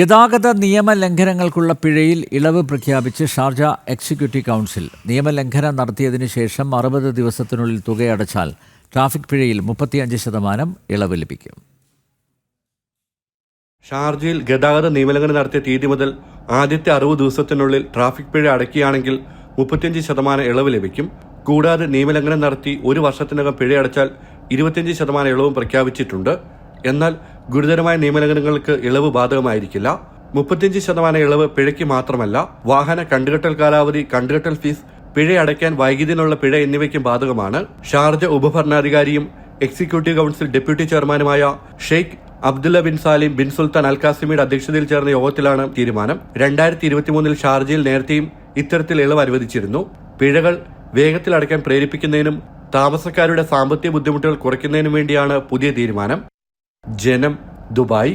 ഗതാഗത നിയമലംഘനങ്ങൾക്കുള്ള പിഴയിൽ ഇളവ് പ്രഖ്യാപിച്ച് ഷാർജ എക്സിക്യൂട്ടീവ് കൗൺസിൽ. നിയമലംഘനം നടത്തിയതിനു ശേഷം 60 ദിവസത്തിനുള്ളിൽ തുകയടച്ചാൽ ട്രാഫിക് പിഴയിൽ 35% ഇളവ് ലഭിക്കും. ഷാർജയിൽ ഗതാഗത നിയമലംഘനം നടത്തിയ തീയതി മുതൽ ആദ്യത്തെ 60 ദിവസത്തിനുള്ളിൽ ട്രാഫിക് പിഴ അടയ്ക്കുകയാണെങ്കിൽ 35% ഇളവ് ലഭിക്കും. കൂടാതെ നിയമലംഘനം നടത്തി 1 വർഷത്തിനകം പിഴയടച്ചാൽ 25% ഇളവും പ്രഖ്യാപിച്ചിട്ടുണ്ട്. എന്നാൽ ഗുരുതരമായ നിയമലംഘനങ്ങൾക്ക് ഇളവ് ബാധകമായിരിക്കില്ല. 35% ഇളവ് പിഴയ്ക്ക് മാത്രമല്ല, വാഹന കണ്ടുകെട്ടൽ കാലാവധി, കണ്ടുകെട്ടൽ ഫീസ്, പിഴ അടയ്ക്കാൻ വൈകിയതിനുള്ള പിഴ എന്നിവയ്ക്കും ബാധകമാണ്. ഷാർജ ഉപഭരണാധികാരിയും എക്സിക്യൂട്ടീവ് കൗൺസിൽ ഡെപ്യൂട്ടി ചെയർമാനുമായ Sheikh Abdullah bin Salim bin Sultan Al കാസിമിയുടെ അധ്യക്ഷതയിൽ ചേർന്ന യോഗത്തിലാണ് തീരുമാനം. 2023 ഷാർജയിൽ നേരത്തെയും ഇത്തരത്തിൽ ഇളവ് അനുവദിച്ചിരുന്നു. പിഴകൾ വേഗത്തിൽ അടയ്ക്കാൻ പ്രേരിപ്പിക്കുന്നതിനും താമസക്കാരുടെ സാമ്പത്തിക ബുദ്ധിമുട്ടുകൾ കുറയ്ക്കുന്നതിനും വേണ്ടിയാണ് പുതിയ തീരുമാനം. ജനം, ദുബായ്.